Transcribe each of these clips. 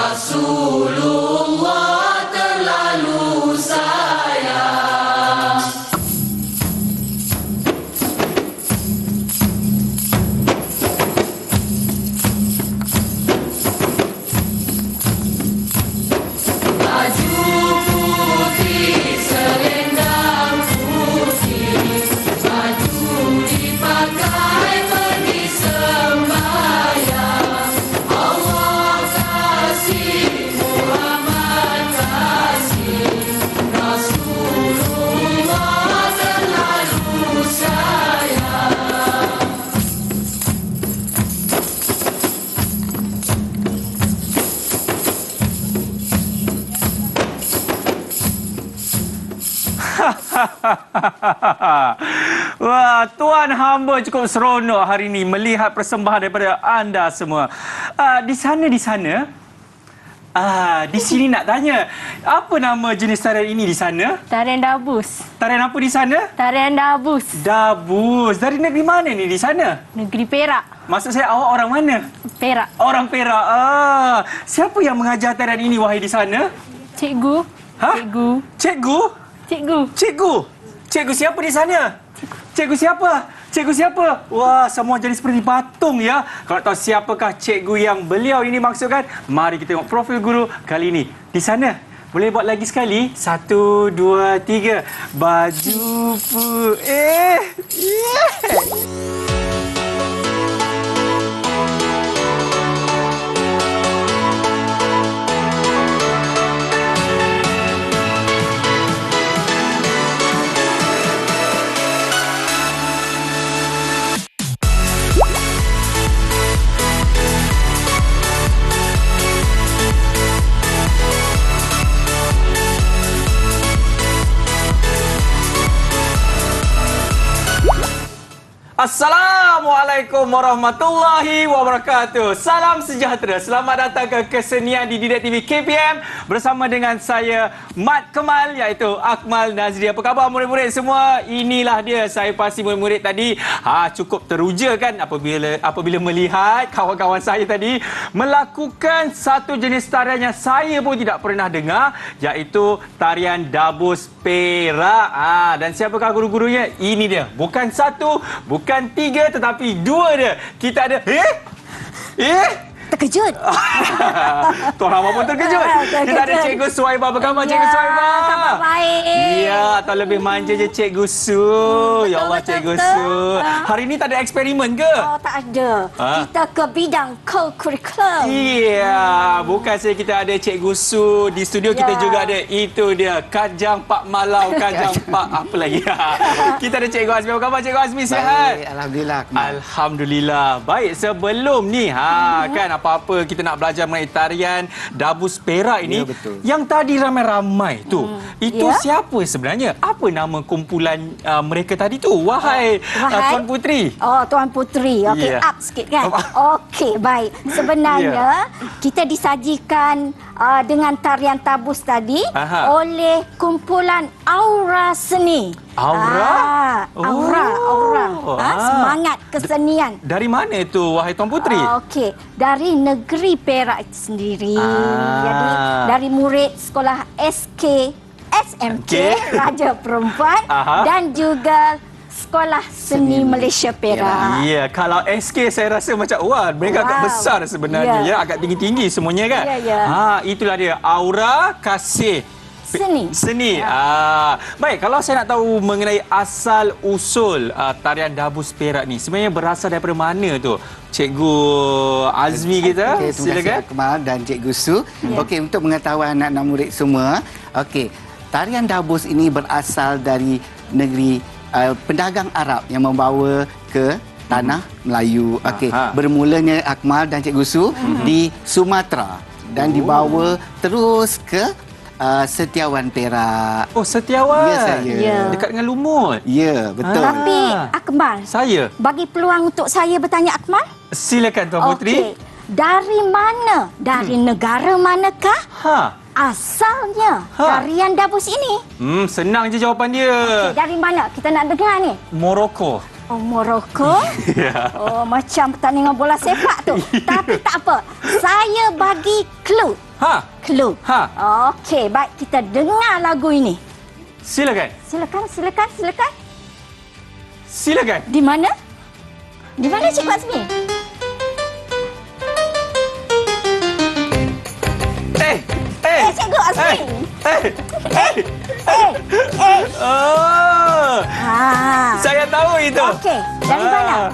Rasulullah terlalu sayang. Baju putih, selendang putih, baju dipakai pergi sembahyang. Allah kasih, Muhammad kasih, Rasulullah terlalu sayang. Wah, Tuan hamba cukup seronok hari ini melihat persembahan daripada anda semua. Di sana. Di sini nak tanya, apa nama jenis tarian ini di sana? Tarian Dabus. Tarian apa di sana? Tarian Dabus. Dabus. Dari negeri mana ni di sana? Negeri Perak. Maksud saya awak orang mana? Perak. Orang Perak. Siapa yang mengajar tarian ini wahai di sana? Cikgu. Ha? Cikgu. Cikgu? Cikgu. Cikgu? Cikgu siapa di sana? Cikgu siapa? Cikgu siapa? Wah, semua jadi seperti patung ya. Kalau tahu siapakah cikgu yang beliau ini maksudkan, mari kita tengok profil guru kali ini. Di sana. Boleh buat lagi sekali? 1, 2, 3. Baju Assalamualaikum warahmatullahi wabarakatuh. Salam sejahtera. Selamat datang ke kesenian di Didik TV KPM bersama dengan saya Mat Kemal, iaitu Akmal Nazri. Apa khabar murid-murid semua? Inilah dia. Saya pasti murid-murid tadi cukup teruja kan apabila melihat kawan-kawan saya tadi melakukan satu jenis tarian yang saya pun tidak pernah dengar, iaitu tarian Dabus Perak. Dan siapakah guru-gurunya? Ini dia. Bukan satu, bukan 3, tetapi 2 dia. Kita ada Terkejut. Tuan Hama pun terkejut. Kita ada Cikgu Suhaibah. Apa khabar Cikgu Suhaibah? Khabar baik. Ya, atau lebih manja je Cikgu Su. Ya Allah, Cikgu Su. Hari ini tak ada eksperimen ke? Oh, tak ada. Kita ke bidang co-curriculum. Iya, bukan saja kita ada Cikgu Su di studio, kita juga ada, itu dia, Kajang Pak Malau, Kajang Pak apa lagi? Kita ada Cikgu Azmi. Apa khabar Cikgu Azmi? Sihat? Baik, alhamdulillah. Alhamdulillah. Baik, sebelum ni kan apa-apa kita nak belajar mengenai tarian Dabus Perak ini, betul. Yang tadi ramai-ramai tu, itu siapa sebenarnya? Apa nama kumpulan mereka tadi tu? Wahai Tuan Putri. Oh, Tuan Putri. Okey, up sikit kan? Okey, baik. Sebenarnya kita disajikan dengan tarian Dabus tadi oleh kumpulan Aura Seni. Aura? Aura. Semangat kesenian. Dari mana itu wahai Tuan Putri? Okey, dari negeri Perak itu sendiri. Jadi dari murid sekolah SMK Raja Perempuan dan juga Sekolah Seni Malaysia Perak. Ya, kalau SK saya rasa macam mereka agak besar sebenarnya agak tinggi-tinggi semuanya kan. Itulah dia, Aura Kasih Seni. Baik, kalau saya nak tahu mengenai asal usul tarian Dabus Perak ni, sebenarnya berasal daripada mana tu? Cikgu Azmi kita, silakan. Terima kasih Akmal dan Cikgu Su. Okey, untuk mengetahui anak-anak murid semua, okey, tarian Dabus ini berasal dari negeri pedagang Arab yang membawa ke tanah Melayu. Okey, bermulanya Akmal dan Cikgu Su di Sumatera dan dibawa terus ke Setiawan Perak. Oh, Setiawan. Ya, saya. Dekat dengan Lumut. Ya, betul. Tapi Akmal, saya bagi peluang untuk saya bertanya Akmal. Silakan Tuan Putri. Okey. Dari mana? Dari negara manakah asalnya tarian Dabus ini? Senang je jawapan dia. Okay, dari mana? Kita nak dengar ni. Morocco. Oh, Morocco? Oh, macam pertandingan bola sepak tu. Tapi tak apa. Saya bagi clue. Ha. Clue. Ha. Okey, baik, kita dengar lagu ini. Silakan. Silakan. Silakan. Di mana? Di mana Cikgu Azmi? Cikgu Azmi. Oh. Saya tahu itu. Okey, dari mana?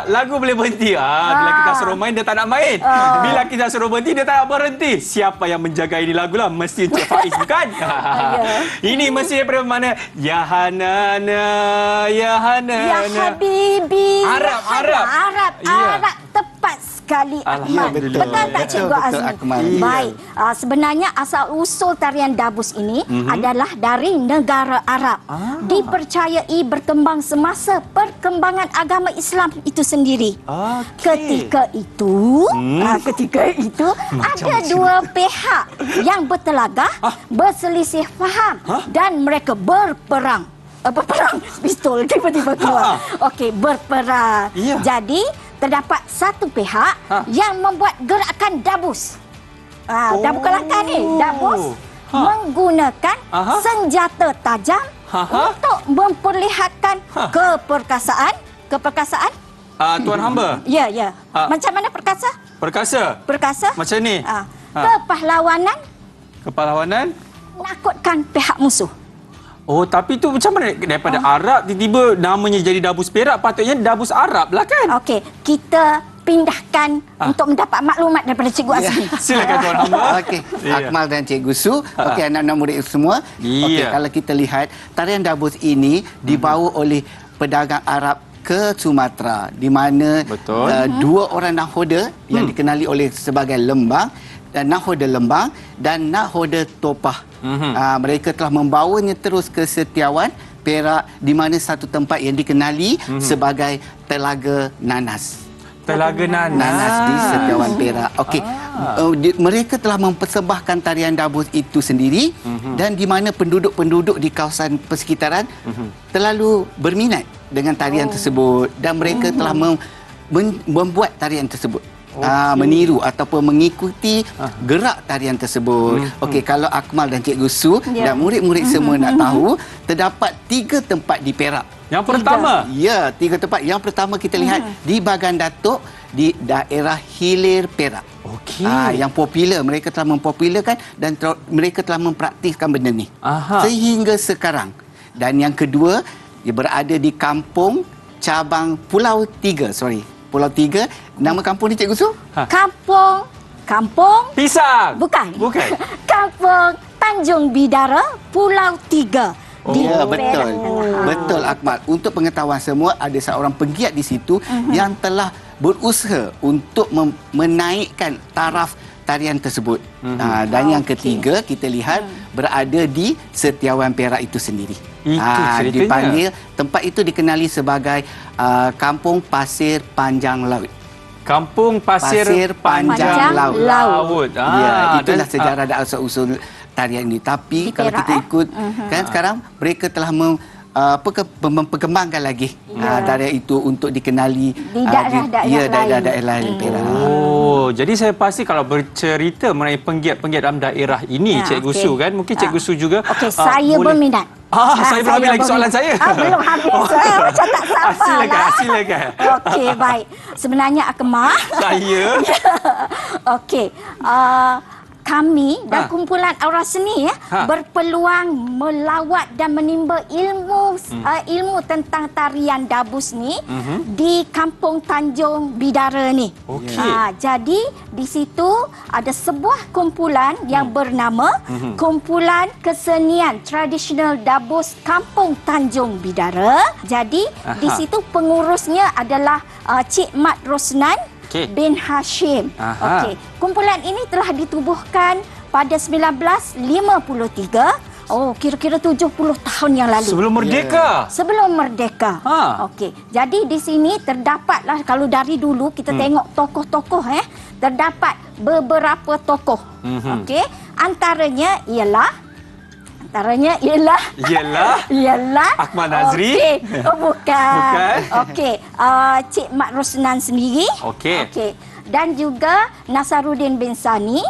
Lagu boleh berhenti. Bila kita suruh main, dia tak nak main. Bila kita suruh berhenti, dia tak nak berhenti. Siapa yang menjaga ini lagu lah? Mesti Encik Faiz, bukan? Ini mesti daripada mana? Ya Hanana, Ya Hanana. Ya Habibi. Arab. Arab. Tepat sekali, Akmal. Betul. Betul tak Cikgu Betul, Azmi? Akmal. Baik. Sebenarnya asal-usul tarian dabus ini adalah dari negara Arab. Dipercayai berkembang semasa perkembangan agama Islam itu sendiri. Ketika itu, ada dua pihak yang bertelagah, berselisih faham dan mereka berperang. Pistol tiba-tiba keluar. Okey, berperang. Ya. Jadi terdapat satu pihak yang membuat gerakan dabus. Dabus kelakar ni. Dabus menggunakan senjata tajam untuk memperlihatkan keperkasaan. Tuan hamba. Ya. Macam mana perkasa? Perkasa. Macam ni. Kepahlawanan. Menakutkan pihak musuh. Oh, tapi tu macam mana daripada Arab tiba-tiba namanya jadi dabus Perak, patutnya dabus Arab lah kan? Okey, kita pindahkan untuk mendapat maklumat daripada Cikgu Azmi. Silakan Tuan Hamba. Okey, Akmal dan Cikgu Su. Okey, anak-anak murid semua. Okey, kalau kita lihat tarian dabus ini dibawa oleh pedagang Arab ke Sumatera, di mana dua orang nakhoda yang dikenali oleh sebagai Lembang dan nakhoda Lembang dan nakhoda Topah. Mereka telah membawanya terus ke Setiawan, Perak, di mana satu tempat yang dikenali sebagai Telaga Nanas. Nanas di Setiawan, Perak. Okey. Mereka telah mempersembahkan tarian dabus itu sendiri dan di mana penduduk-penduduk di kawasan persekitaran terlalu berminat dengan tarian tersebut dan mereka telah membuat tarian tersebut. Meniru ataupun mengikuti gerak tarian tersebut. Okey, kalau Akmal dan Cikgu Su dan murid-murid semua nak tahu, terdapat 3 tempat di Perak. Yang pertama? Ya, 3 tempat. Yang pertama kita lihat di Bagan Datuk di daerah Hilir, Perak. Okey. Yang popular, mereka telah mempopularkan dan mereka telah mempraktiskan benda ni sehingga sekarang. Dan yang kedua, dia berada di kampung cabang Pulau 3. Pulau 3. Nama kampung ni Cikgu Su? Kampung Pisang. Bukan. Kampung Tanjung Bidara, Pulau 3. Ya, betul. Betul, Akmal. Untuk pengetahuan semua, ada seorang penggiat di situ yang telah berusaha untuk menaikkan taraf tarian tersebut. Dan yang ketiga, kita lihat berada di Setiawan, Perak itu sendiri. Dipanggil, tempat itu dikenali sebagai Kampung Pasir Panjang Laut. Kampung Pasir Panjang Laut. Ya, itulah sejarah dan asal-usul tarian ini. Tapi kalau kita ikut, kan sekarang mereka telah memperkembangkan lagi tarian itu untuk dikenali di daerah-daerah lain Perak. Oh, jadi saya pasti kalau bercerita mengenai penggiat-penggiat dalam daerah ini, Cikgu Su kan, mungkin Cikgu Su juga saya berminat. Saya belum habis lagi soalan saya. Belum habis. Macam tak sabar. Silakan. Okey, baik. Sebenarnya Akmal. Saya. Okey. Kami dan kumpulan Aura Seni berpeluang melawat dan menimba ilmu tentang tarian dabus ni di Kampung Tanjung Bidara ni. Jadi di situ ada sebuah kumpulan yang bernama Kumpulan Kesenian Tradisional Dabus Kampung Tanjung Bidara. Jadi di situ pengurusnya adalah Cik Mat Rosnan bin Hashim. Okey. Kumpulan ini telah ditubuhkan pada 1953. Oh, kira-kira 70 tahun yang lalu. Sebelum merdeka. Sebelum merdeka. Okey. Jadi di sini terdapatlah, kalau dari dulu kita tengok tokoh-tokoh terdapat beberapa tokoh. Okey. Antaranya ialah Akmal Nazri. Bukan. Okey. Cik Mat Rosnan sendiri. Okey. dan juga Nasaruddin bin Sani,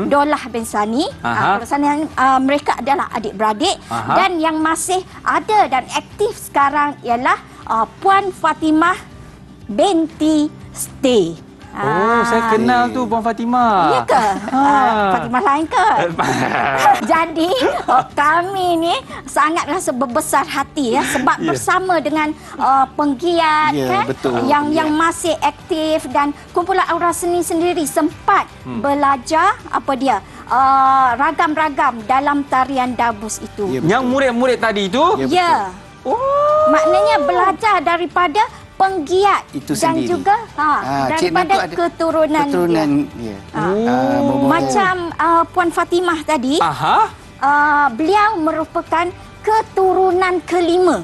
Dolah bin Sani. Yang mereka adalah adik-beradik. Dan yang masih ada dan aktif sekarang ialah Puan Fatimah binti Stay. Oh, saya kenal tu Puan Fatimah. Ya ke? Fatimah lain ke? Jadi, kami ni sangatlah berbesar hati ya sebab bersama dengan penggiat kan betul. yang masih aktif, dan kumpulan Aura Seni sendiri sempat belajar ragam-ragam dalam tarian dabus itu. Yang murid-murid tadi itu? Ya. Maknanya belajar daripada penggiat itu dan sendiri. juga daripada keturunan dia. Macam Puan Fatimah tadi, beliau merupakan keturunan kelima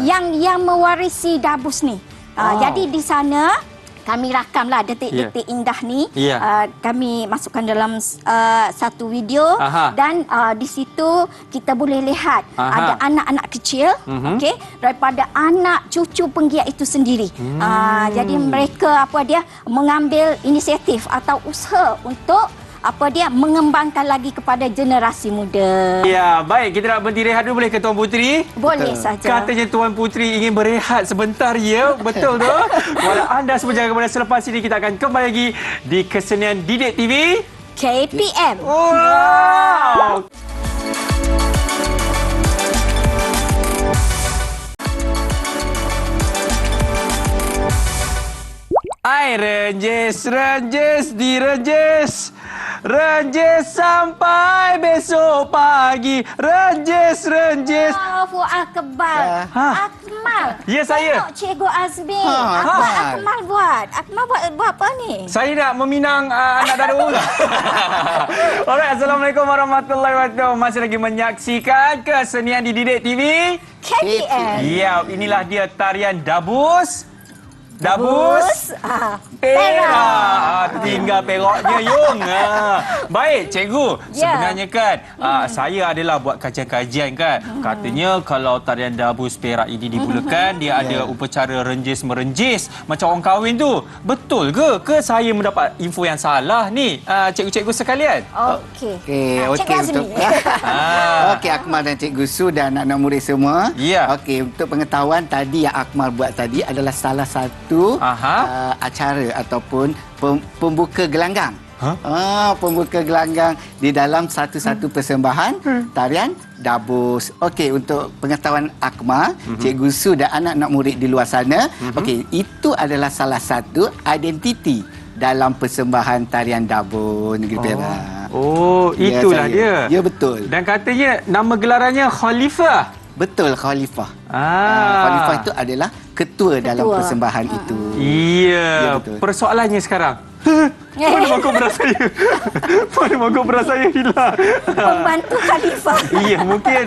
yang mewarisi dabus ni. Jadi di sana kami rakamlah detik-detik indah ni. Kami masukkan dalam satu video dan di situ kita boleh lihat ada anak-anak kecil, okey, daripada anak cucu penggiat itu sendiri. Jadi mereka mengambil inisiatif atau usaha untuk mengembangkan lagi kepada generasi muda. Ya, baik. Kita nak berhenti rehat dulu, boleh ke Tuan Puteri? Boleh saja. Katanya Tuan Puteri ingin berehat sebentar, ya? Betul tu? Walau anda semua jangan kemana, selepas ini kita akan kembali lagi di kesenian Didik TV KPM. Wow! Renjes sampai besok pagi. Renjes. Allahu Akbar. Akmal. Ya, saya. Tengok Cikgu Azmi. Apa Akmal buat? Akmal buat apa ni? Saya nak meminang anak dadu. Alright, Assalamualaikum warahmatullahi wabarakatuh. Masih lagi menyaksikan kesenian di Didik TV KPM. Ya, inilah dia tarian dabus. Perak. Tinggal peraknya, Yung. Baik, cikgu. Sebenarnya kan, saya adalah buat kajian-kajian kan. Katanya kalau tarian dabus perak ini dimulakan, dia ada upacara renjis-merenjis macam orang kahwin tu. Betul ke? Ke saya mendapat info yang salah ni, cikgu-cikgu sekalian? Okey. Okey untuk Okey, Akmal dan Cikgu Su dan anak-anak murid semua. Okey, untuk pengetahuan tadi yang Akmal buat tadi adalah salah satu acara ataupun pembuka gelanggang. Pembuka gelanggang di dalam satu-satu persembahan tarian dabus. Okey, untuk pengetahuan Akmal, Cikgu Su dan anak-anak murid di luar sana, okey, itu adalah salah satu identiti dalam persembahan tarian dabus Negeri Perak. Itulah dia. Ya, betul. Dan katanya nama gelarannya Khalifah. Betul, Khalifah. Khalifah itu adalah ketua dalam persembahan itu. Ya, persoalannya sekarang. Mana mangkuk beras saya? Mana mangkuk beras saya hilang? Pembantu Khalifah. Ya, mungkin.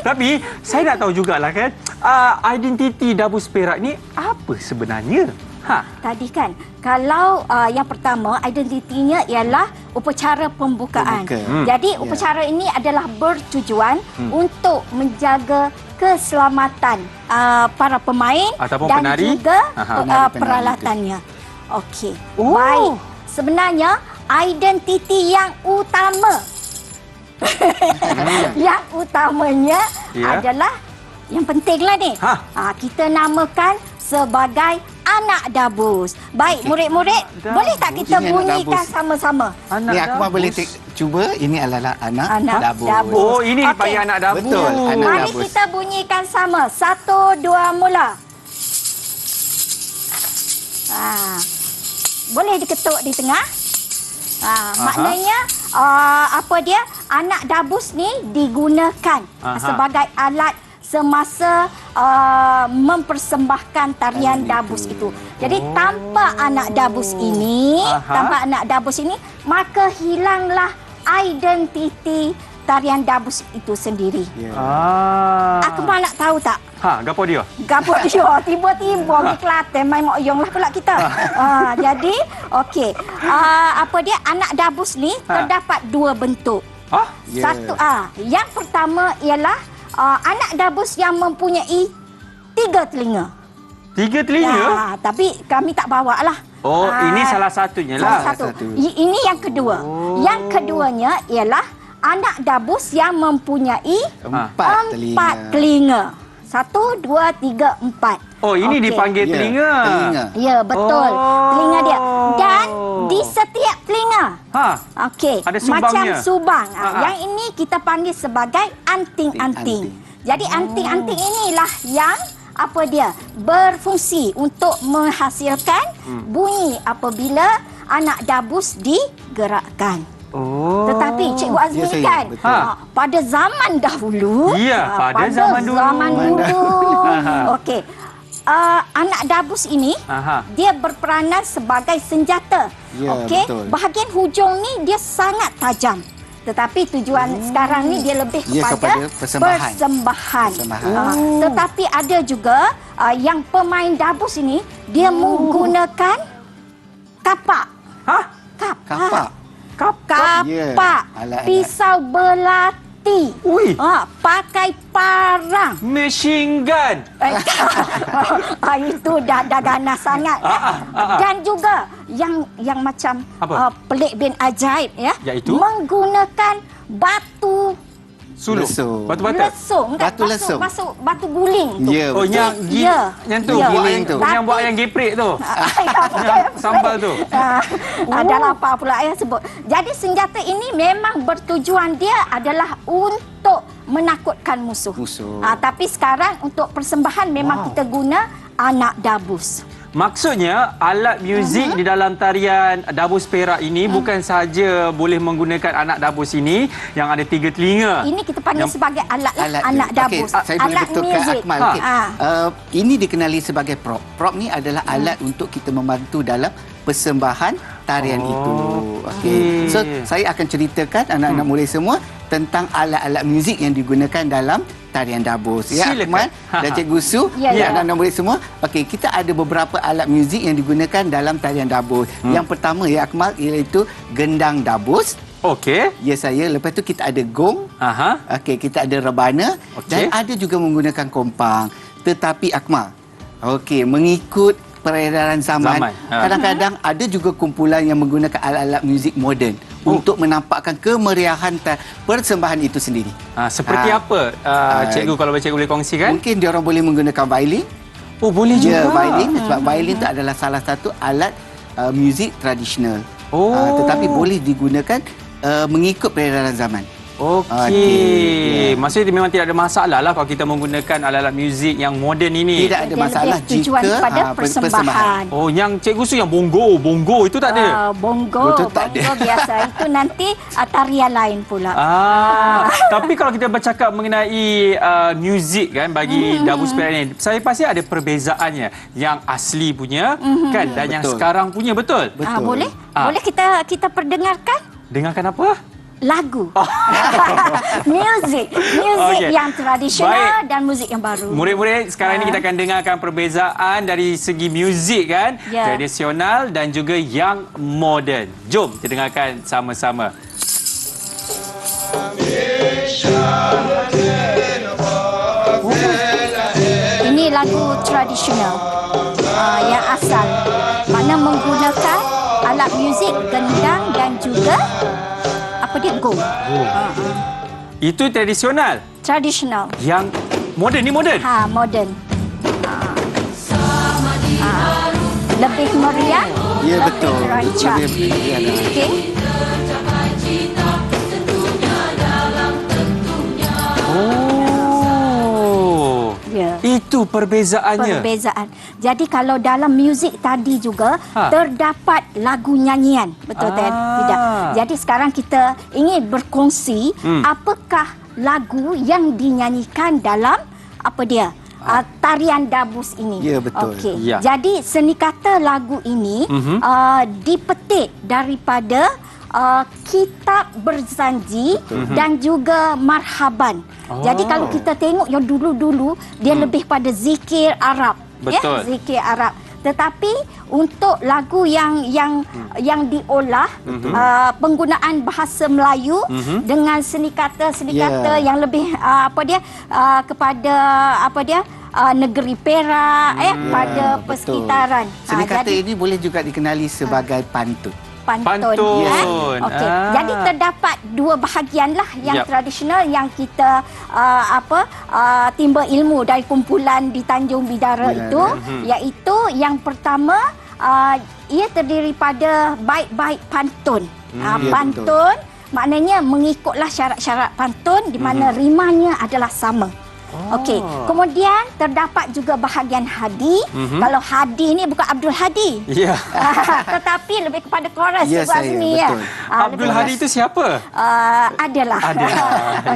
Tapi saya nak tahu jugalah kan, identiti dabus Perak ni apa sebenarnya? Tadi kan, kalau yang pertama identitinya ialah upacara pembukaan. Jadi upacara ini adalah bertujuan untuk menjaga keselamatan para pemain ataupun dan penari, juga peralatannya. Okey. Baik. Sebenarnya identiti yang utama yang utamanya adalah yang pentinglah ni. Kita namakan sebagai anak dabus. Baik, murid-murid, boleh tak kita bunyikan sama-sama? Ni aku boleh cuba. Ini adalah anak dabus. Oh, ini dipanggil anak dabus. Betul, anak Mari dabus. kita bunyikan sama. 1, 2, mula. Boleh diketuk di tengah. Maknanya anak dabus ni digunakan sebagai alat semasa mempersembahkan tarian dabus itu. Jadi tanpa anak dabus ini, maka hilanglah identiti tarian dabus itu sendiri. Akmal nak tahu tak? Gapo dia? Tiba-tiba di Kelantan main mokyong lah pula kita. Jadi, okey. Anak dabus ni terdapat dua bentuk. Satu, yang pertama ialah anak dabus yang mempunyai 3 telinga. 3 telinga? Tapi kami tak bawa lah. Oh, ini salah satunya Salah lah. satu. Ini yang kedua. Yang keduanya ialah anak dabus yang mempunyai 4 telinga. 1, 2, 3, 4. Oh, ini dipanggil telinga. Ya, betul. Telinga dia. Dan di setiap telinga. Okey. Ada Macam subangnya. subang. Yang ini kita panggil sebagai anting-anting. Jadi anting-anting inilah yang berfungsi untuk menghasilkan bunyi apabila anak dabus digerakkan. Tetapi Cikgu Azmi kan pada zaman dahulu, pada zaman dulu. Okey. Anak dabus ini dia berperanan sebagai senjata. Okey. Bahagian hujung ni dia sangat tajam. Tetapi tujuan sekarang ni dia lebih kepada persembahan. Tetapi ada juga yang pemain dabus ini dia menggunakan kapak. Kapak. Pisau belati. Pakai parang. Machine gun. Itu dah ganas sangat. Dan juga yang macam pelik bin ajaib ya. Iaitu? Menggunakan batu Sulung. Batu lesung. Batu guling tu. Yang tu. Guling tu. Yang buat yang geprek tu. Sambal tu. Adalah apa pula yang sebut. Jadi senjata ini memang bertujuan dia adalah untuk menakutkan musuh. Tapi sekarang untuk persembahan memang kita guna anak dabus. Maksudnya alat muzik di dalam tarian dabus Perak ini bukan sahaja boleh menggunakan anak dabus ini yang ada 3 telinga. Ini kita panggil sebagai anak dabus. Saya boleh betulkan Akmal. Ini dikenali sebagai prop. Prop ni adalah alat untuk kita membantu dalam persembahan tarian itu. So saya akan ceritakan anak-anak murid semua tentang alat-alat muzik yang digunakan dalam tarian dabus. Ya, Akmal dan Cikgu Su, anak-anak murid semua. Okey, kita ada beberapa alat muzik yang digunakan dalam tarian dabus. Yang pertama ya Akmal iaitu gendang dabus. Okey. Ya saya. Lepas tu kita ada gong. Okey, kita ada rebana dan ada juga menggunakan kompang. Tetapi Akmal, okey, mengikut peredaran zaman, kadang-kadang ada juga kumpulan yang menggunakan alat-alat muzik moden untuk menampakkan kemeriahan persembahan itu sendiri. Seperti apa, Cikgu, kalau Cikgu boleh kongsikan? Mungkin diorang boleh menggunakan violin. Oh, boleh juga. Ya, violin. Sebab violin itu adalah salah satu alat muzik tradisional. Tetapi boleh digunakan mengikut peredaran zaman. Okey. Maksudnya memang tidak ada masalah lah kalau kita menggunakan alat-alat muzik yang moden ini. Tidak ada masalah tujuan jika pada persembahan. Oh, yang Cikgu Su yang bongo itu tak ada? Bongo biasa. Itu nanti tarian lain pula. Tapi kalau kita bercakap mengenai muzik kan bagi dabus Perak ini, saya pasti ada perbezaannya. Yang asli punya kan dan yang sekarang punya, betul? Boleh? Boleh kita perdengarkan? Dengarkan apa? Lagu. Muzik yang tradisional dan muzik yang baru. Murid-murid, sekarang ini kita akan dengarkan perbezaan dari segi muzik kan, tradisional dan juga yang moden. Jom kita dengarkan sama-sama. Ini lagu tradisional yang asal. Mana menggunakan alat muzik gendang dan juga gong. Itu tradisional. Yang moden ni moden. Moden. Lebih meriah. Ya, betul. Rancak. Okey. Itu perbezaannya. Jadi kalau dalam muzik tadi juga terdapat lagu nyanyian, betul tak? Tidak. Jadi sekarang kita ingin berkongsi apakah lagu yang dinyanyikan dalam tarian dabus ini. Ya, betul. Okey. Jadi seni kata lagu ini dipetik daripada kitab berzanji dan juga marhaban. Jadi kalau kita tengok yang dulu-dulu dia lebih pada zikir Arab. Betul. Zikir Arab. Tetapi untuk lagu yang diolah penggunaan bahasa Melayu dengan seni kata yang lebih kepada negeri Perak, pada betul. persekitaran. Seni kata Jadi ini boleh juga dikenali sebagai pantun. pantun. Pantun. Okey. Ah. Jadi terdapat dua bahagian lah yang Yap. tradisional yang kita timba ilmu dari kumpulan di Tanjung Bidara itu, iaitu yang pertama ia terdiri pada bait-bait pantun. Ya, Pantun maknanya mengikutlah syarat-syarat pantun di mana rimanya adalah sama. Okey. Kemudian terdapat juga bahagian hadi. Kalau hadi ni bukan Abdul Hadi. Ya. Tetapi lebih kepada chorus Ya, Cikgu saya, Azmi betul. Abdul Hadi itu siapa? Adalah.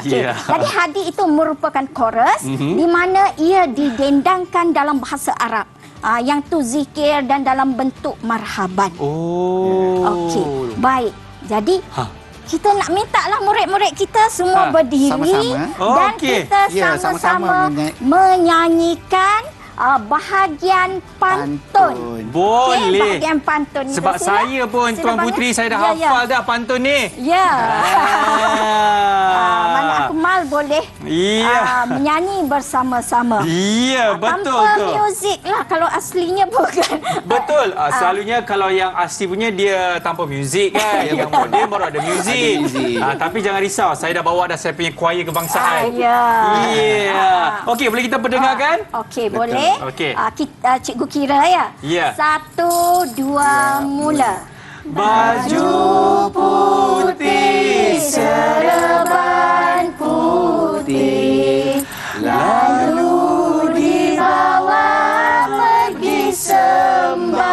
Okey. Ya. Jadi hadi itu merupakan chorus di mana ia didendangkan dalam bahasa Arab. Yang tu zikir dan dalam bentuk marhaban. Oh. Okey. Baik. Jadi kita nak minta lah murid-murid kita semua berdiri Sama-sama. dan Okey. kita Ya, sama-sama sama-sama menyanyikan bahagian pantun. Boleh. Okey, bahagian pantun ni. Sebab Sila. saya pun, Sila Tuan bangun. Putri, saya dah Ya, hafal dah pantun ni. Ya. Mana Akmal boleh Iya. menyanyi bersama-sama. Iya, betul Tanpa tu. muzik lah kalau aslinya bukan. Betul. Selalunya kalau yang asli punya dia tanpa muzik kan. Yang moden baru ada muzik. Ada muzik. Tapi jangan risau. Saya dah bawa dah saya punya choir kebangsaan. Ya. Ya. Okey, boleh kita pendengarkan? Okey, boleh. Okey. Cikgu kira ya. Ya. 1, 2, mula. Baju putih Serban putih lalu dibawa pergi sembahyang.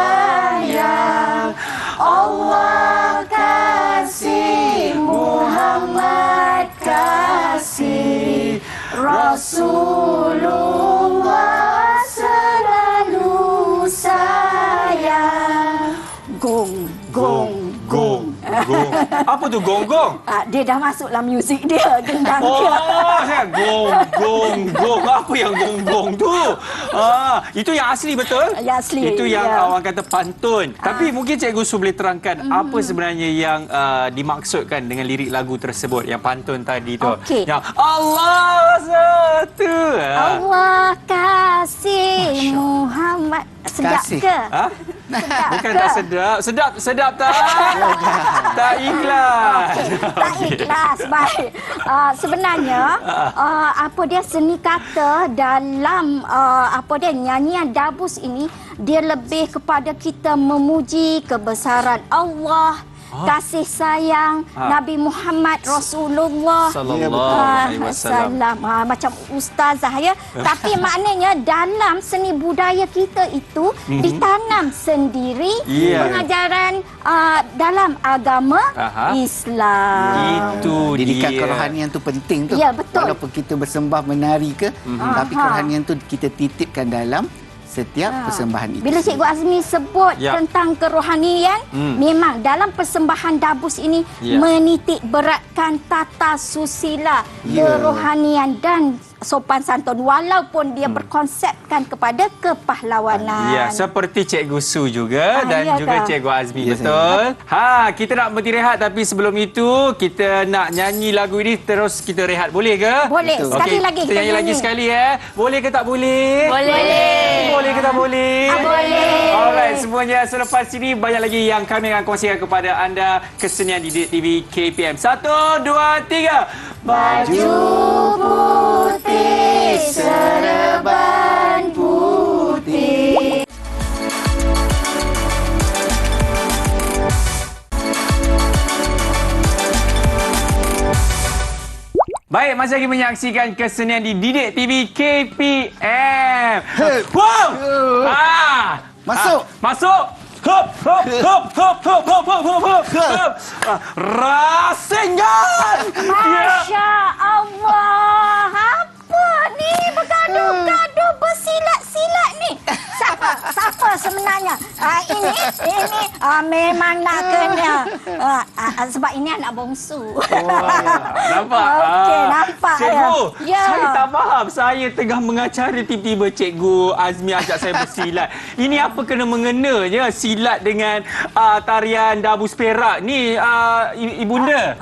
Allah kasih, Muhammad kasih, Rasulullah selalu sayang. Gong, gong, gong. Gong. Apa tu gong-gong? Dia dah masuk dalam muzik dia, gendang dia. Oh, saya gong. Apa yang gong tu? Itu yang asli betul? Yang asli, Itu yang ya. orang kata pantun. Tapi mungkin Cikgu Su boleh terangkan apa sebenarnya yang dimaksudkan dengan lirik lagu tersebut, yang pantun tadi tu. Okey. Yang Allah satu. Allah kasih Muhammad. Sedap Kasih. ke? Ha? Sedap Bukan ke? tak sedap. Sedap tak? Tak ikhlas. Tak ikhlas. Baik. Sebenarnya seni kata dalam nyanyian dabus ini, dia lebih kepada kita memuji kebesaran Allah, kasih sayang Nabi Muhammad Rasulullah Sallallahu alaihi wasallam. Macam ustazah ya. Tapi maknanya dalam seni budaya kita itu ditanam sendiri pengajaran dalam agama Islam. Itu Didikan dia. kerohanian tu penting tu. Ya, betul. Walaupun kita bersembah menari ke, tapi kerohanian tu kita titipkan dalam setiap persembahan itu. Bila Cikgu Azmi sebut tentang kerohanian, memang dalam persembahan dabus ini menitik beratkan tata susila, kerohanian dan sopan santun, walaupun dia berkonsepkan kepada kepahlawanan. Ya, seperti Cikgu Su juga dan ya juga ke? Cikgu Azmi, Ya, betul. Kita nak berhenti rehat, tapi sebelum itu kita nak nyanyi lagu ini terus kita rehat, boleh ke? Boleh. Betul. Sekali Okey, lagi. kita nyanyi lagi sekali Boleh ke tak boleh? Boleh. Boleh ke tak boleh? Boleh. Alright, semuanya selepas ini banyak lagi yang kami akan kongsikan kepada anda kesenian di Didik TV KPM. 1, 2, 3. Baju putih, serban putih. Baik, masih lagi menyaksikan kesenian di Didik TV KPM. Wow! Masuk. Masuk. Hop, hop, hop, hop, hop, hop, hop, hop, hop, hop. Rasengan. Masya Allah. Apa ni bergaduh-gaduh bersilat-silat ni? Siapa sebenarnya. Ini memang nak kena. Sebab ini anak bongsu. Nampak? Okey, nampak. Cikgu, Ya. saya tak faham. Saya tengah mengacara tiba-tiba Cikgu Azmi ajak saya bersilat. Ini apa kena-mengenanya silat dengan tarian Dabus Perak ni, Ibunda?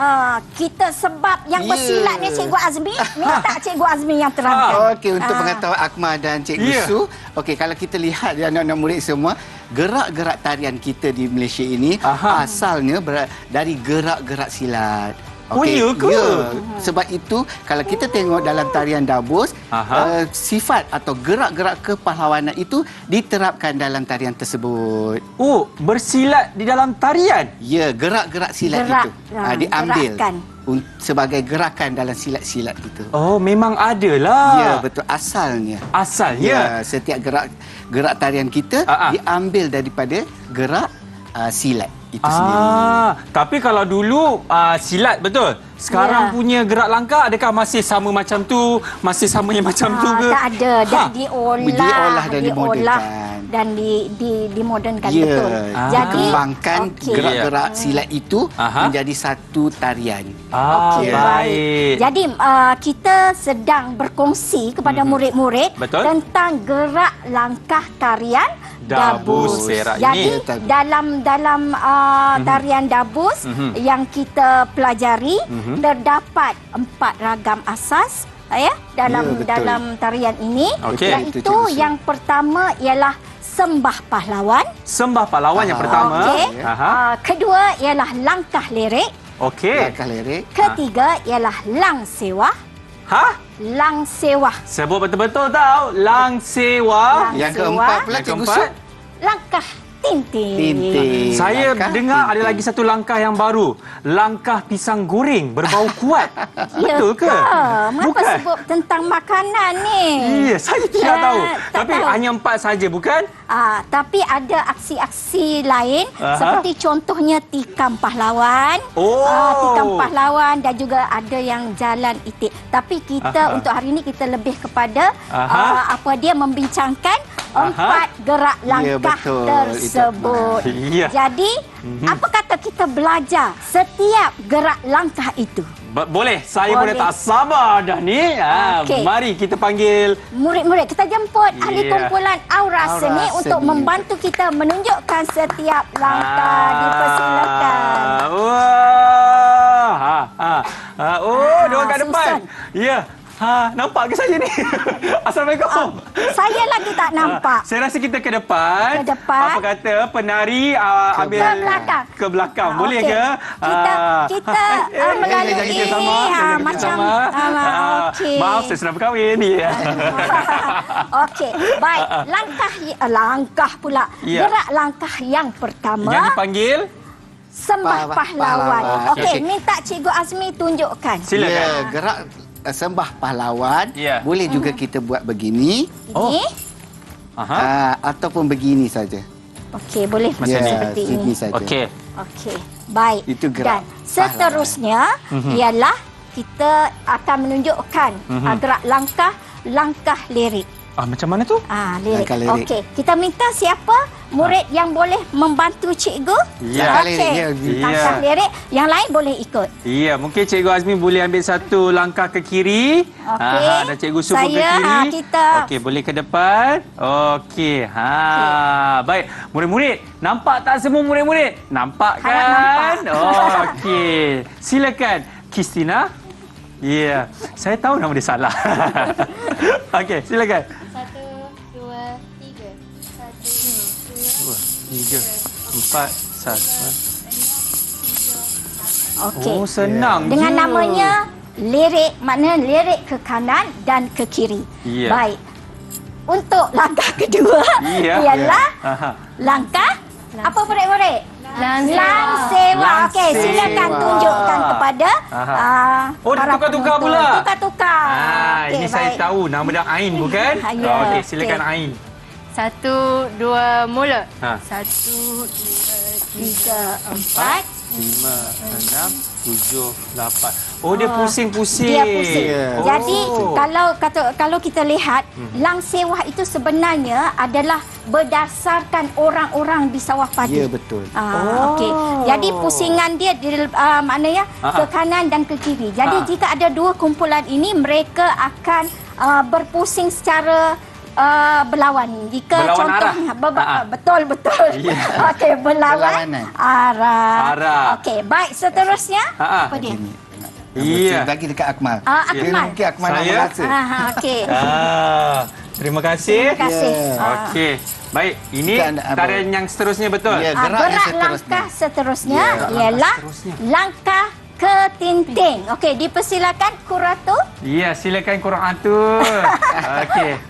Kita sebab yang bersilat ni Cikgu Azmi, minta Cikgu Azmi yang terangkan. Okey, untuk pengetahuan Akmal dan Cikgu Su. Okey, kalau kita lihat ya anak-anak murid semua, gerak-gerak tarian kita di Malaysia ini asalnya dari gerak-gerak silat. Oh, ya ke? Ya. Sebab itu kalau kita tengok dalam tarian Dabus, sifat atau gerak-gerak kepahlawanan itu diterapkan dalam tarian tersebut. Oh, bersilat di dalam tarian? Ya, gerak-gerak silat itu diambil sebagai gerakan dalam silat-silat itu. Oh, memang adalah. Ya, betul, asalnya. Asalnya? Ya, setiap gerak tarian kita diambil daripada gerak silat itu sendiri. Tapi kalau dulu silat betul. Sekarang punya gerak langkah adakah masih sama macam tu? Masih sama yang macam tu ke? Tak ada, dah diolah dan dimodernkan. Dan dimodernkan, Ya, betul. Jadi kembangkan gerak-gerak silat itu menjadi satu tarian. Okey, baik. Jadi kita sedang berkongsi kepada murid-murid tentang gerak langkah tarian Dabus. Jadi dalam tarian Dabus yang kita pelajari terdapat 4 ragam asas dalam tarian ini. Iaitu yang pertama ialah sembah pahlawan. Sembah pahlawan yang pertama. Kedua ialah langkah lirik. Langkah lirik. Ketiga ialah lang sewah. Lang sewah. Sebut betul-betul tahu. Lang sewah. Yang keempat pula Cikgu Su. Langkah tinting. Saya dengar ada lagi satu langkah yang baru. Langkah pisang goreng berbau kuat. Betul ke? Mengapa sebut tentang makanan ni? Ya, saya tidak tahu. Tapi hanya 4 saja, bukan? Tapi ada aksi-aksi lain seperti contohnya tikam pahlawan. Tikam pahlawan dan juga ada yang jalan itik. Tapi kita untuk hari ini kita lebih kepada membincangkan 4 gerak langkah tersebut. Jadi, apa kata kita belajar setiap gerak langkah itu? Boleh. Saya boleh tak sabar dah ni. Mari kita panggil murid-murid. Kita jemput ahli kumpulan Aura Seni untuk membantu kita menunjukkan setiap langkah. Dipersilakan. Diorang kat depan. Ya. Nampak ke saya ni? Assalamualaikum. Saya lagi tak nampak. Saya rasa kita ke depan. Apa kata penari ambil ke belakang. Boleh ke? Kita melalui macam maaf, saya sedang berkahwin. Okey, baik. Langkah pula. Gerak langkah yang pertama. Yang dipanggil sembah pahlawan. Okey, minta Cikgu Azmi tunjukkan. Silakan. Gerak sembah pahlawan boleh juga kita buat begini ataupun begini saja. Okey, boleh seperti ini saja. Okey, baik. Itu gerak. Dan seterusnya ialah kita akan menunjukkan gerak langkah lirik. Macam mana tu? Lirik. Okey, kita minta siapa murid yang boleh membantu cikgu? Langkah lirik. Yang lain boleh ikut. Ya, mungkin Cikgu Azmi boleh ambil satu langkah ke kiri. Dan Cikgu Su pun ke kiri. Okey, boleh ke depan. Okey. Baik. Murid-murid, nampak tak semua murid-murid? Nampak kan? Okey. Silakan Kristina. Ya, saya tahu nama dia salah. Okey, silakan. 1, 2, 3. 1, 2, 3, 4, 1. Okey. Senang dengan namanya lirik, maknanya lirik ke kanan dan ke kiri. Baik. Untuk langkah kedua ialah langkah apa murid-murid? Lang sewa. Okey, silakan tunjukkan kepada tukar-tukar pula. Tukar-tukar. Ini saya tahu nama dia Ain, bukan? Okey, silakan Ain. 1, 2, mula. 1, 2, 3, 4, 6, 7, 8. Oh, dia pusing-pusing. Dia pusing. Yeah. Jadi kalau kita lihat lang sewah itu sebenarnya adalah berdasarkan orang-orang di sawah padi. Ya, betul. Okey. Jadi pusingan dia maknanya ke kanan dan ke kiri. Jadi jika ada dua kumpulan ini, mereka akan berpusing secara berlawan. Jika Berlawan contohnya betul. Yeah. Okey, berlawan Berlawanan. arah. Okey, baik, seterusnya apa dia? Iya. Lagi dekat Akmal. Akmal. Mungkin Akmal nak Saya? merasa. Okey. Terima kasih. Terima kasih. Okey. Baik, ini Bukan, tarian yang seterusnya betul? Ya, gerak yang Gerak seterusnya. langkah seterusnya Ya, ialah seterusnya. langkah ketinting. Okey, dipersilakan Kurato. Ya, silakan korang atur. Okey.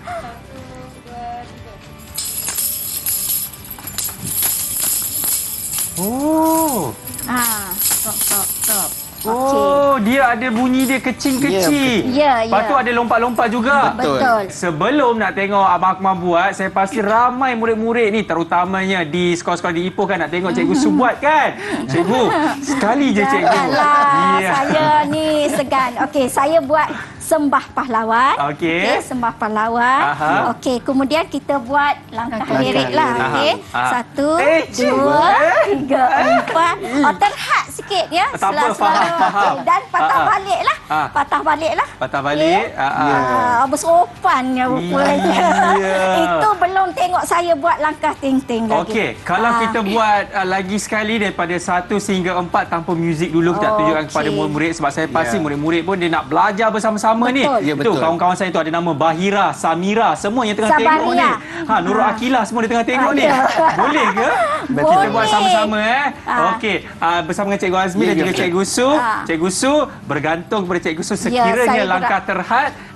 Oh. Stop. Oh, dia ada bunyi dia kecil-kecil. Ya, Lepas ya. tu ada lompat-lompat juga. Betul. Sebelum nak tengok Abang Akmal buat, saya pasti ramai murid-murid ni, terutamanya di sekolah-sekolah di Ipoh kan, nak tengok Cikgu Su buat kan? Cikgu, sekali je Cikgu. Janganlah, Ya. saya ni segan. Okey, saya buat sembah pahlawan. Okey. Sembah pahlawan. Aha. Okey, kemudian kita buat langkah lirik lah. lirik. Okey. Aha. 1, 2, 3, 4. Terhad sikit ya. Tak apa, faham. Dan patah balik lah. Patah balik lah. Patah balik. Bersopannya rupanya. Ya. Itu belum tengok saya buat langkah ting-ting lagi. Okey, kalau kita buat lagi sekali daripada 1 sehingga 4 tanpa muzik dulu, kita tunjukkan kepada murid-murid, sebab saya pasti murid-murid pun dia nak belajar bersama-sama ni. Betul. Ya, Tu betul. kawan-kawan saya tu ada nama Bahira, Samira, semua yang tengah tengok ni. Nurul Akilah semua dia tengah tengok ni. Boleh ke? Kita buat sama-sama Okey, bersama dengan Cikgu Azmi dan juga Cikgu Su. Cikgu Su bergantung kepada Cikgu Su sekiranya saya langkah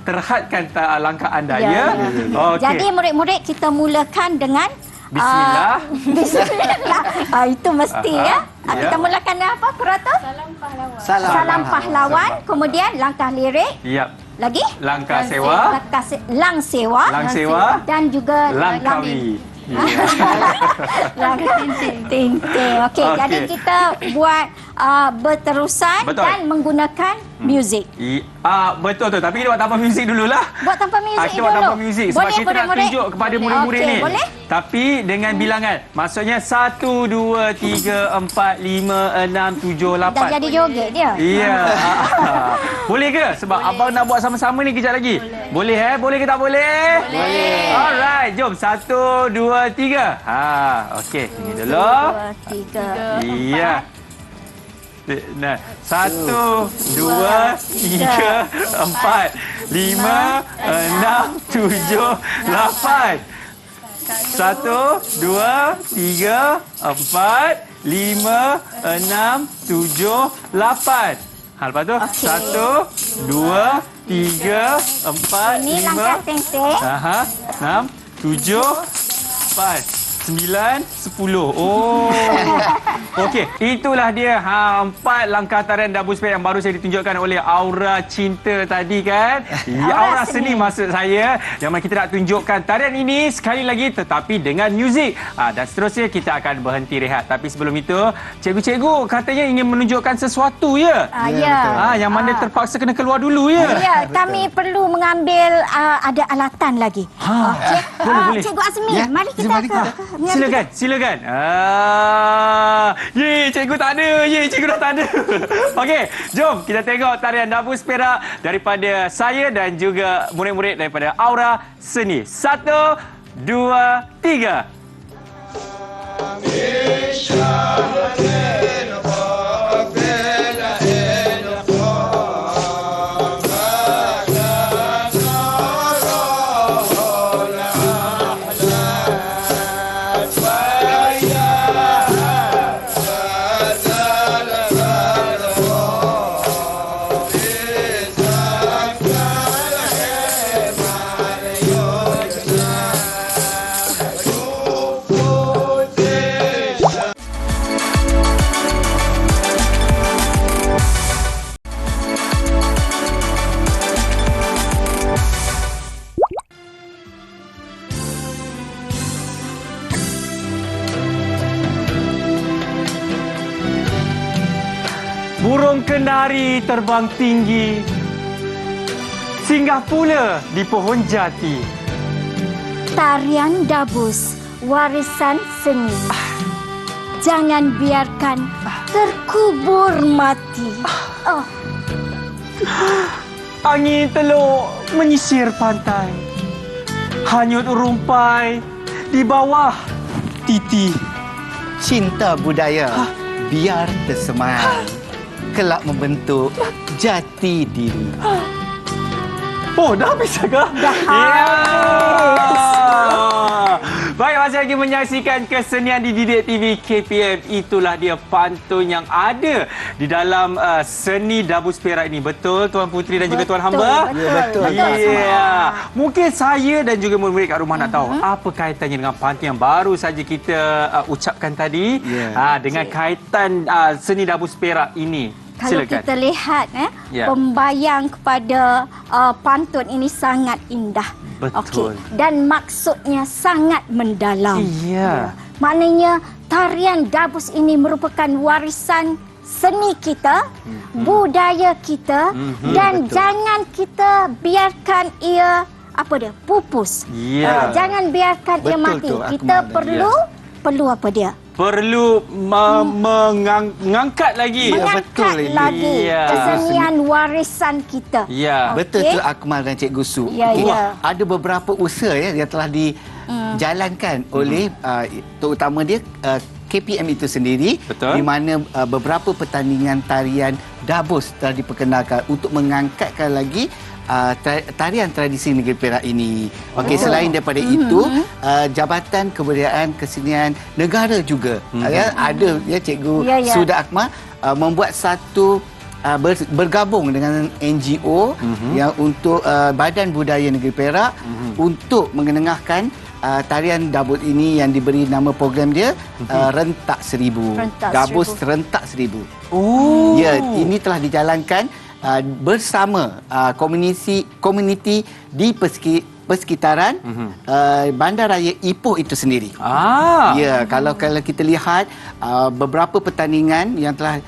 terhadkan langkah anda ya. Okey. Jadi murid-murid kita mulakan dengan Bismillah. Bismillah. Itu mesti ya. Kita mulakan dengan apa, Kurato? Salam pahlawan. Kemudian langkah lirik. Yap. Lagi? Langkah sewa. Lang sewa. Lang sewa. Dan juga Langkawi. langkah ting-ting. Okey, jadi kita buat berterusan Betul. dan menggunakan muzik. Betul tu. Tapi kita buat tanpa muzik dululah. Buat tanpa muzik Kita buat dulu. tanpa muzik sebab Boleh, kita nak murid-murid? tunjuk kepada murid-murid Okey, ni. boleh? Tapi dengan bilangan. Maksudnya 1, 2, 3, 4, 5, 6, 7, 8. Dah jadi joget dia. Ya. Boleh ke? Sebab abang nak buat sama-sama ni kejap lagi. Boleh Boleh ke tak boleh? Boleh. Alright, jom. 1, 2, 3. Okey. Ini dulu. 2, 3. Iya. Nah, 1, 2, 3, 4, 5, 6, 7, 8. 1, 2, 3, 4, 5, 6, 7, 8. Lepas tu, 1, 2, 3, 4, Ini 5, langkah ting-ting. 6, 7, 8. 9, 10. Oh. Okey, itulah dia 4 langkah tarian double speed yang baru saya ditunjukkan oleh Aura Cinta tadi kan. Ya, Aura Seni maksud saya. Yang mana kita nak tunjukkan tarian ini sekali lagi tetapi dengan muzik. Dan seterusnya kita akan berhenti rehat. Tapi sebelum itu, cikgu-cikgu katanya ingin menunjukkan sesuatu ya. Ya. Yang mana terpaksa kena keluar dulu ya. Ya, kami perlu mengambil ada alatan lagi. Okey. Boleh. Cikgu Azmi, Ya, mari kita mari kita. Silakan. Cikgu tak ada. Cikgu dah tak ada. Okey, jom kita tengok tarian Dabus Perak daripada saya dan juga murid-murid daripada Aura Seni. 1, 2, 3. Burung kenari terbang tinggi, singgah pula di pohon jati. Tarian dabus, warisan seni. Jangan biarkan terkubur mati. Oh, Angin teluk menyisir pantai, hanyut rumpai di bawah titi. Cinta budaya biar tersemai, kelak membentuk jati diri. Oh, dah habis ke? Dah habis. Baik, masih lagi menyaksikan kesenian di Didik TV KPM. Itulah dia pantun yang ada di dalam seni Dabus Perak ini. Betul, Tuan Putri dan juga Tuan Hamba? Betul. Ya. Mungkin saya dan juga murid-murid kat rumah nak tahu apa kaitannya dengan pantun yang baru saja kita ucapkan tadi dengan kaitan seni Dabus Perak ini. Kalau Silakan. kita lihat pembayang kepada pantun ini sangat indah. Betul. Dan maksudnya sangat mendalam. Iya. Maknanya tarian dabus ini merupakan warisan seni kita, budaya kita dan betul. jangan kita biarkan ia pupus. Ya. Jangan biarkan ia Betul mati. tu, Kita Akmal. perlu apa dia? Perlu mengangkat lagi. Ya, Mengangkat betul ini. lagi Ya. kesenian warisan kita. Ya. Betul Okey. tu Akmal dan Cikgu Su. Ya, ya. Ada beberapa usaha yang telah dijalankan oleh terutama dia KPM itu sendiri. Betul. Di mana beberapa pertandingan tarian dabus telah diperkenalkan untuk mengangkatkan lagi tarian tradisi negeri Perak ini. Okey, selain daripada itu, Jabatan Kebudayaan Kesenian Negara juga ada Cikgu Ya. Sudah Akmal membuat satu bergabung dengan NGO yang untuk Badan Budaya Negeri Perak untuk mengenengahkan tarian dabus ini yang diberi nama program dia Rentak Seribu. Rentak Dabus Seribu. Rentak Seribu. Oh. Ya, ini telah dijalankan bersama komuniti di persekitaran Bandaraya Ipoh itu sendiri. Ya, kalau kita lihat beberapa pertandingan yang telah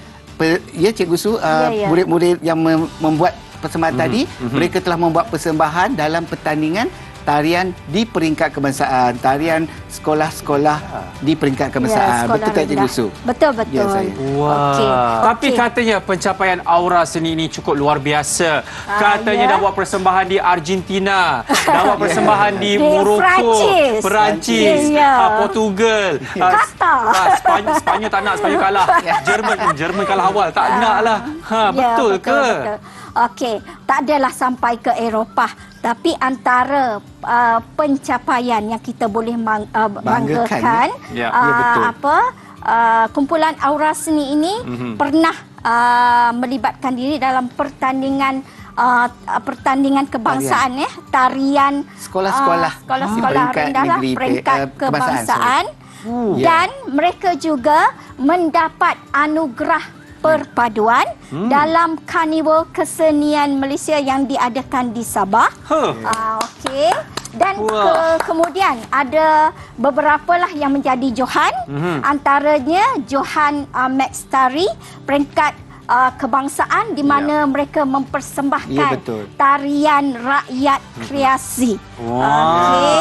Cikgu Su, murid-murid yang membuat persembahan tadi, mereka telah membuat persembahan dalam pertandingan tarian di peringkat kebangsaan, tarian sekolah-sekolah di peringkat kebangsaan. sekolah Betul tak Cikgu rendah. Su? Betul. Ya, saya. Okey. Tapi katanya pencapaian aura seni ini cukup luar biasa. Katanya dah buat persembahan di Argentina, dah buat persembahan di Di Morocco, Perancis, Ya. Portugal, Qatar. Spanyol tak nak, Spanyol kalah. Jerman kalah awal, tak nak lah. Betul ke? Betul. Okey, tak adalah sampai ke Eropah, tapi antara pencapaian yang kita boleh banggakan, Ya, betul. Kumpulan aura seni ini pernah melibatkan diri dalam pertandingan kebangsaan, tarian Sekolah-sekolah sekolah-sekolah rendah lah, peringkat kebangsaan. Dan mereka juga mendapat anugerah perpaduan dalam Karnival Kesenian Malaysia yang diadakan di Sabah. Okey. Dan kemudian ada beberapa lah yang menjadi johan. Antaranya johan Max Tari, peringkat kebangsaan di mana mereka mempersembahkan tarian rakyat kreasi. Okey.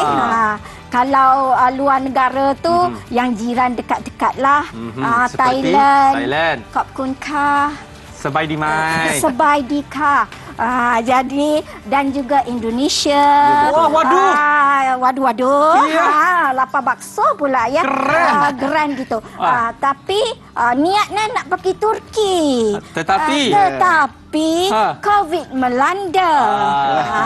Kalau luar negara tu yang jiran dekat-dekat lah, Thailand, Kop Kun Ka, Sebai di Mai. Sebai di Ka. Jadi dan juga Indonesia. Waduh. Lapar bakso pula ya. Keren gitu. Tapi niatnya nak pergi Turki. Tetapi COVID melanda.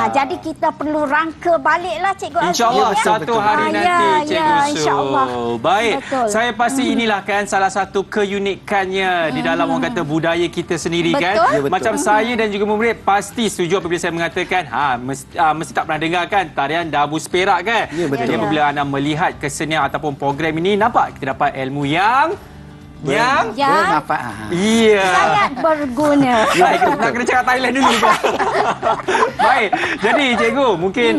Jadi kita perlu rangka baliklah Cikgu Azmi. InsyaAllah satu hari nanti Cikgu Su. InsyaAllah. Baik, Betul. saya pasti inilah kan salah satu keunikannya di dalam orang kata budaya kita sendiri. Betul. Kan. Ya, betul. Macam saya dan juga murid pasti setuju apabila saya mengatakan mesti tak pernah dengar kan tarian Dabus Perak kan. Ya, betul. Jadi apabila anda melihat kesenian ataupun program ini, nampak kita dapat ilmu yang Yang bermanfaat. Iya. Sangat berguna. Baik, nak kena cakap Thailand dulu. Baik, jadi cikgu mungkin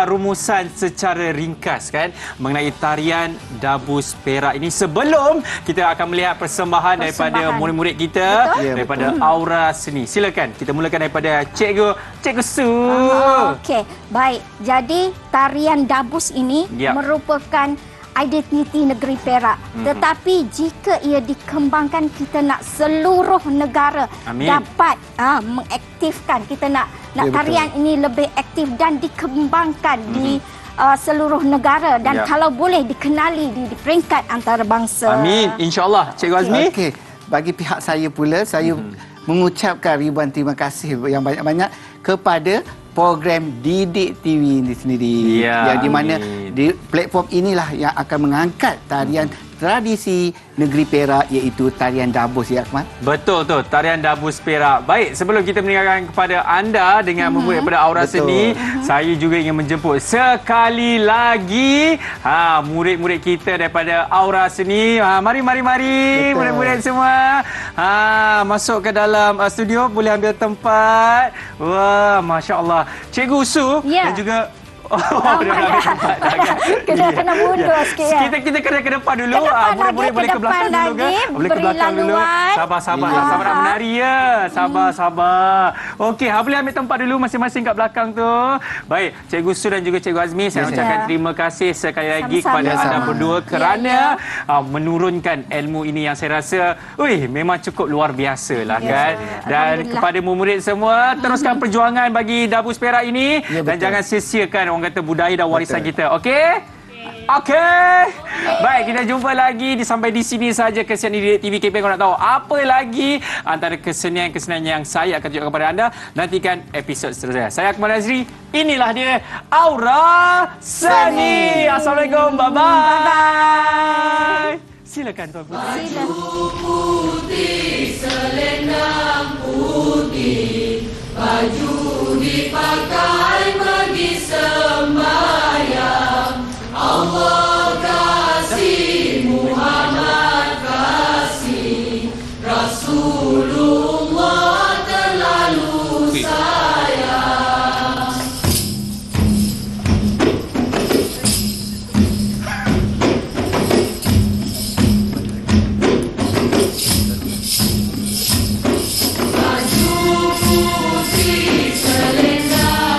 rumusan secara ringkas kan mengenai tarian Dabus Perak ini sebelum kita akan melihat persembahan daripada murid-murid kita daripada Aura Seni. Silakan kita mulakan daripada Cikgu Su. Okey, baik. Jadi tarian Dabus ini merupakan identiti negeri Perak. Tetapi jika ia dikembangkan, kita nak seluruh negara dapat mengaktifkan. Kita nak tarian ini lebih aktif dan dikembangkan di seluruh negara dan kalau boleh dikenali di peringkat antarabangsa. Amin. InsyaAllah. Cikgu Azmi. Okey, bagi pihak saya pula, saya mengucapkan ribuan terima kasih yang banyak-banyak kepada program Didik TV ini sendiri. Yang di mana di platform inilah yang akan mengangkat tarian tradisi negeri Perak iaitu tarian Dabus ya Akmal. Betul tu, tarian Dabus Perak. Baik, sebelum kita meninggalkan kepada anda dengan murid daripada Aura Seni, saya juga ingin menjemput sekali lagi murid-murid kita daripada Aura Seni. Mari murid-murid semua. Masuk ke dalam studio, boleh ambil tempat. Wah, masya-Allah. Cikgu Su dan juga kena mundur sikit ya. Kita kena ke depan dulu. Murid-murid boleh ke belakang dulu ke? Boleh ke belakang dulu. Sabar nak menari ya. Sabar. Okey, boleh ambil tempat dulu masing-masing kat belakang tu. Baik, Cikgu Su dan juga Cikgu Azmi, saya ucapkan terima kasih sekali lagi kepada anda berdua kerana menurunkan ilmu ini yang saya rasa memang cukup luar biasa lah kan. Dan kepada murid semua, teruskan perjuangan bagi Dabus Perak ini dan jangan sia-siakan orang kata budaya dan warisan kita. Okey? Okey. Baik, kita jumpa lagi sampai di sini saja kesian Didik TV KPM. Kalau nak tahu apa lagi antara kesenian-kesenian yang saya akan tunjukkan kepada anda, nantikan episod seterusnya. Saya Akmal Nazri. Inilah dia Aura Seni. Assalamualaikum. Bye-bye. Silakan Tuan Putri. Putih, selendang putih, baju dipakai pergi sembahyang. Allah kasih, Muhammad kasih, Rasulullah terlalu sayang. Baju putih, selendang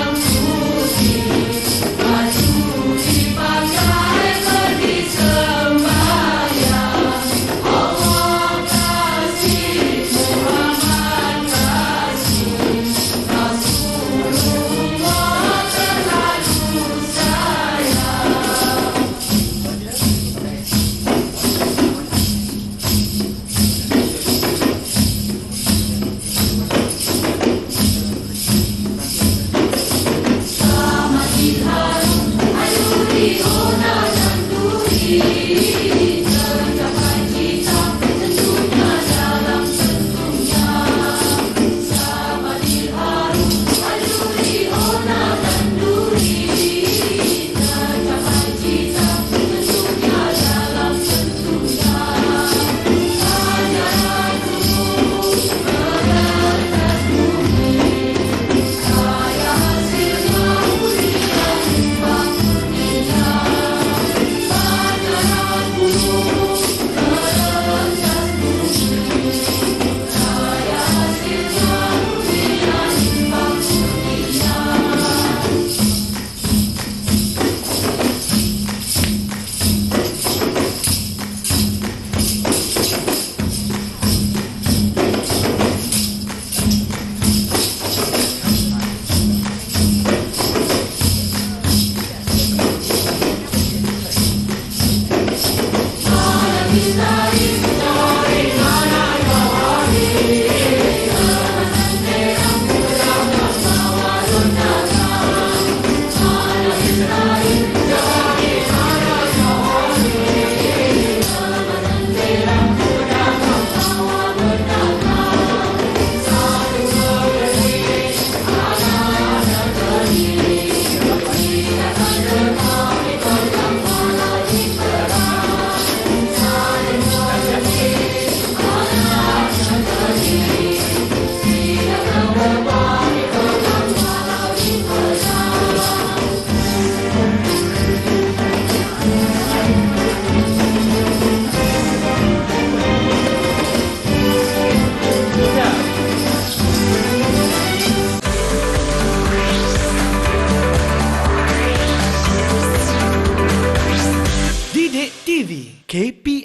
KPM